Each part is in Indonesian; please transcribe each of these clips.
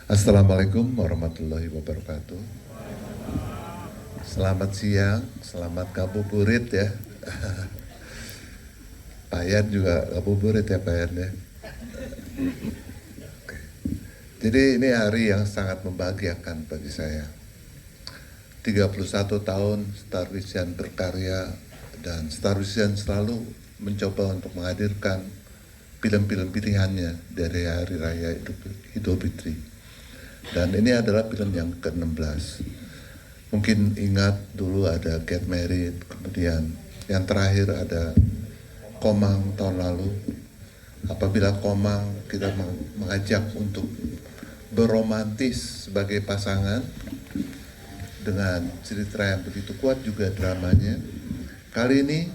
Assalamualaikum warahmatullahi wabarakatuh. Selamat siang, selamat ngabuburit ya. Pak Yan juga ngabuburit ya Pak Yan ya. Oke. Jadi ini hari yang sangat membahagiakan bagi saya. 31 tahun Star Vision berkarya dan Star Vision selalu mencoba untuk menghadirkan film-film pilihannya dari Hari Raya Idul Fitri. Dan ini adalah film yang ke-16. Mungkin ingat dulu ada Get Married, kemudian yang terakhir ada Komang tahun lalu. Apabila Komang kita mengajak untuk berromantis sebagai pasangan dengan cerita yang begitu kuat juga dramanya. Kali ini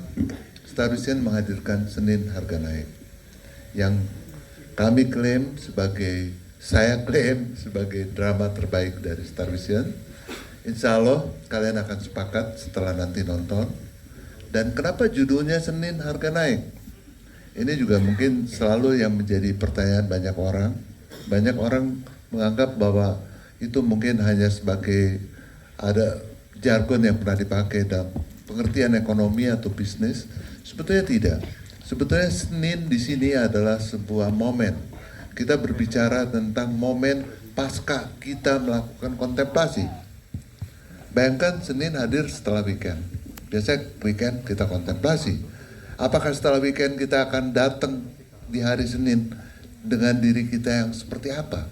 Star Vision menghadirkan Senin Harga Naik yang kami klaim sebagai drama terbaik dari Star Vision. Insya Allah kalian akan sepakat setelah nanti nonton. Dan kenapa judulnya Senin Harga Naik? Ini juga mungkin selalu yang menjadi pertanyaan banyak orang. Banyak orang menganggap bahwa itu mungkin hanya sebagai ada jargon yang pernah dipakai dalam pengertian ekonomi atau bisnis. Sebetulnya tidak. Sebetulnya Senin di sini adalah sebuah momen. Kita berbicara tentang momen pasca kita melakukan kontemplasi. Bayangkan Senin hadir setelah weekend. Biasanya weekend kita kontemplasi. Apakah setelah weekend kita akan datang di hari Senin dengan diri kita yang seperti apa?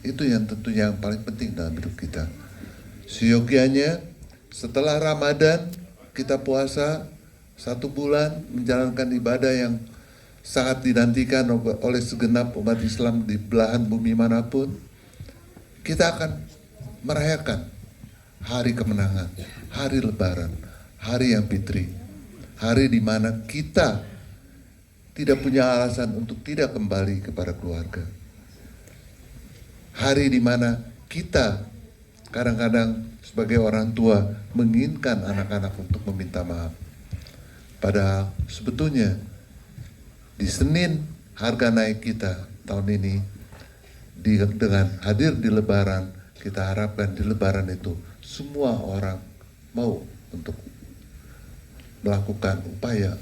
Itu yang tentunya yang paling penting dalam hidup kita. Seyogianya setelah Ramadan kita puasa 1 bulan menjalankan ibadah yang sangat dinantikan oleh segenap umat Islam di belahan bumi manapun. Kita akan merayakan hari kemenangan, hari Lebaran, hari yang fitri, hari di mana kita tidak punya alasan untuk tidak kembali kepada keluarga. Hari di mana kita kadang-kadang sebagai orang tua menginginkan anak-anak untuk meminta maaf. Padahal sebetulnya di Senin Harga Naik kita tahun ini dengan hadir di Lebaran, kita harapkan di Lebaran itu semua orang mau untuk melakukan upaya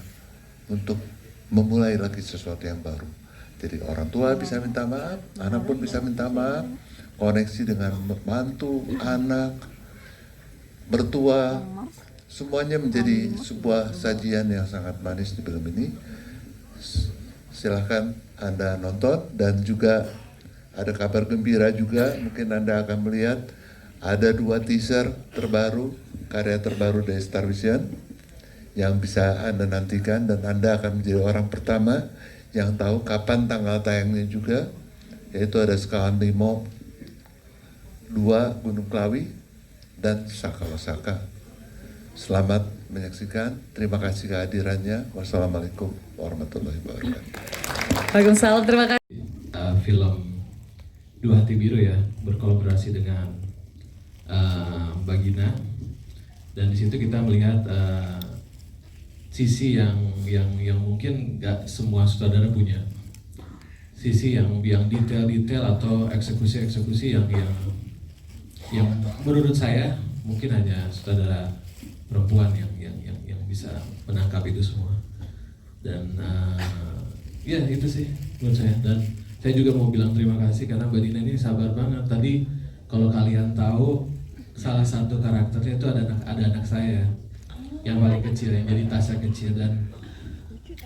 untuk memulai lagi sesuatu yang baru. Jadi orang tua bisa minta maaf, anak pun bisa minta maaf, koneksi dengan mantu, anak, mertua, semuanya menjadi sebuah sajian yang sangat manis di film ini. Silahkan Anda nonton, dan juga ada kabar gembira juga, mungkin Anda akan melihat ada 2 teaser terbaru, karya terbaru dari Star Vision yang bisa Anda nantikan, dan Anda akan menjadi orang pertama yang tahu kapan tanggal tayangnya juga, yaitu ada Sekawan Limo 2 Gunung Klawi dan Saka Losaka. Selamat menyaksikan, terima kasih kehadirannya. Wassalamualaikum warahmatullahi wabarakatuh. Waalaikumsalam, terima kasih. Film Dua Hati Biru ya, berkolaborasi dengan Bagina, dan di situ kita melihat sisi yang mungkin nggak semua sutradara punya, sisi yang detail-detail atau eksekusi yang menurut saya mungkin hanya sutradara perempuan yang bisa menangkap itu semua. Dan ya itu sih menurut saya. Dan saya juga mau bilang terima kasih karena Mbak Dina ini sabar banget. Tadi kalau kalian tahu, salah satu karakternya itu ada anak saya yang paling kecil, yang jadi Tasya kecil, dan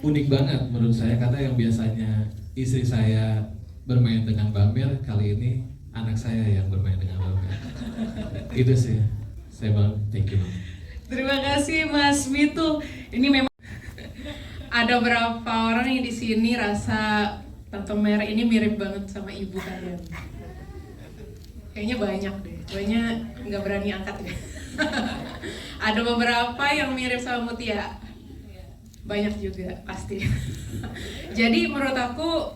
unik banget menurut saya karena yang biasanya istri saya bermain dengan Bang Mer, kali ini anak saya yang bermain dengan Bang Mer. Itu sih, saya bang, thank you. Terima kasih Mas Mitu. Ini memang ada berapa orang yang di sini rasa Tante Mer ini mirip banget sama ibu kalian. Kayaknya banyak deh, kayaknya nggak berani angkat deh. Ada beberapa yang mirip sama Mutia, banyak juga pasti. Jadi menurut aku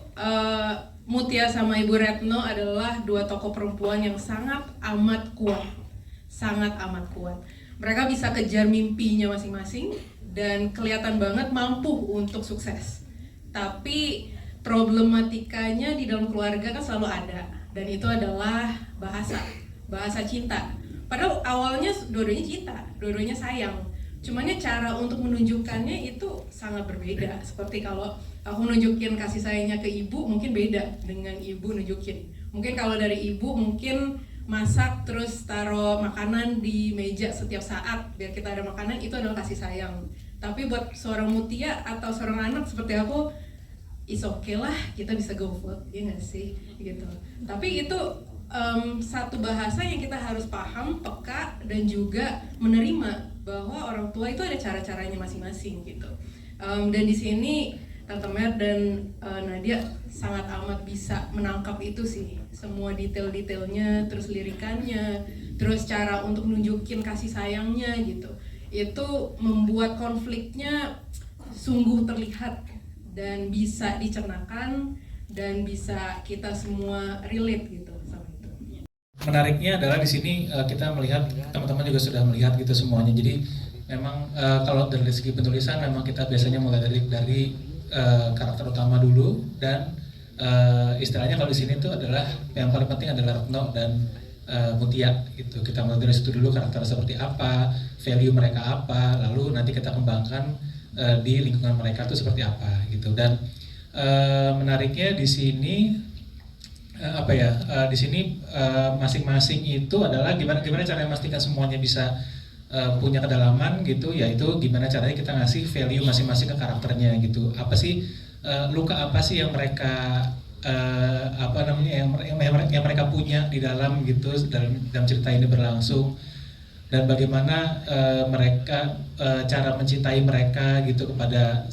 Mutia sama Ibu Retno adalah 2 tokoh perempuan yang sangat amat kuat, sangat amat kuat. Mereka bisa kejar mimpinya masing-masing dan kelihatan banget mampu untuk sukses. Tapi problematikanya di dalam keluarga kan selalu ada, dan itu adalah bahasa cinta. Padahal awalnya dua-duanya cinta, dua-duanya sayang. Cumannya cara untuk menunjukkannya itu sangat berbeda. Seperti kalau aku nunjukin kasih sayangnya ke ibu, mungkin beda dengan ibu nunjukin. Mungkin kalau dari ibu mungkin masak terus taruh makanan di meja setiap saat biar kita ada makanan, itu adalah kasih sayang. Tapi buat seorang Mutia atau seorang anak seperti aku, is okay lah, kita bisa go vote, ya nggak sih, gitu. Tapi itu satu bahasa yang kita harus paham, peka, dan juga menerima bahwa orang tua itu ada cara-caranya masing-masing, gitu. Dan di sini Tante Mer dan Nadia sangat amat bisa menangkap itu sih, semua detail-detailnya, terus lirikannya, terus cara untuk nunjukin kasih sayangnya gitu. Itu membuat konfliknya sungguh terlihat dan bisa dicernakan dan bisa kita semua relate gitu sama itu. Menariknya adalah di sini kita melihat, teman-teman juga sudah melihat gitu semuanya. Jadi memang kalau dari segi penulisan memang kita biasanya mulai dari karakter utama dulu, dan istilahnya kalau di sini itu adalah yang paling penting adalah Retno dan Mutia gitu. Kita mulai dari situ dulu, karakter seperti apa, value mereka apa, lalu nanti kita kembangkan di lingkungan mereka itu seperti apa gitu. Dan menariknya di sini di sini masing-masing itu adalah gimana cara memastikan semuanya bisa punya kedalaman gitu, yaitu gimana caranya kita ngasih value masing-masing ke karakternya gitu. Apa sih luka apa sih yang mereka yang mereka punya di dalam gitu dalam cerita ini berlangsung, dan bagaimana mereka cara mencintai mereka gitu kepada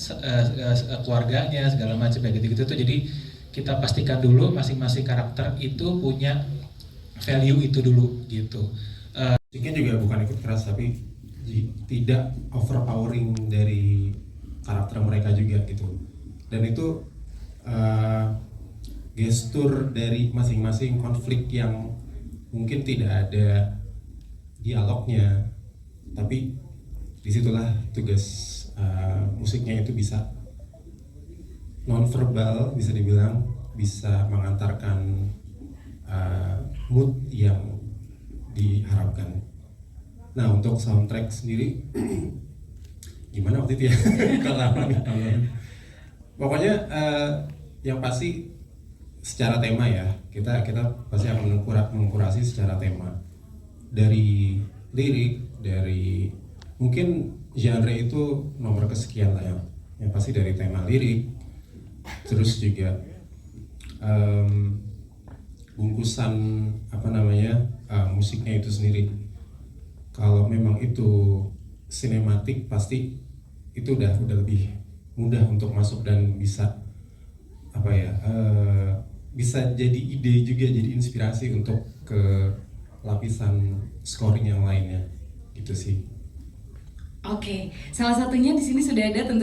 keluarganya segala macam kayak gitu tuh. Jadi kita pastikan dulu masing-masing karakter itu punya value itu dulu gitu. Musiknya juga bukan ikut keras, tapi tidak overpowering dari karakter mereka juga gitu. Dan itu gestur dari masing-masing konflik yang mungkin tidak ada dialognya, tapi disitulah tugas musiknya itu bisa non-verbal, bisa dibilang bisa mengantarkan mood yang diharapkan. Nah, untuk soundtrack sendiri gimana waktu itu ya? Pokoknya yang pasti secara tema ya, kita pasti akan mengkurasi secara tema, dari lirik, dari mungkin genre itu nomor kesekian lah ya. Yang pasti dari tema lirik, terus juga bungkusan musiknya itu sendiri. Kalau memang itu sinematik, pasti itu udah lebih mudah untuk masuk dan bisa bisa jadi ide juga, jadi inspirasi untuk ke lapisan scoring yang lainnya gitu sih. Oke, salah satunya di sini sudah ada tentu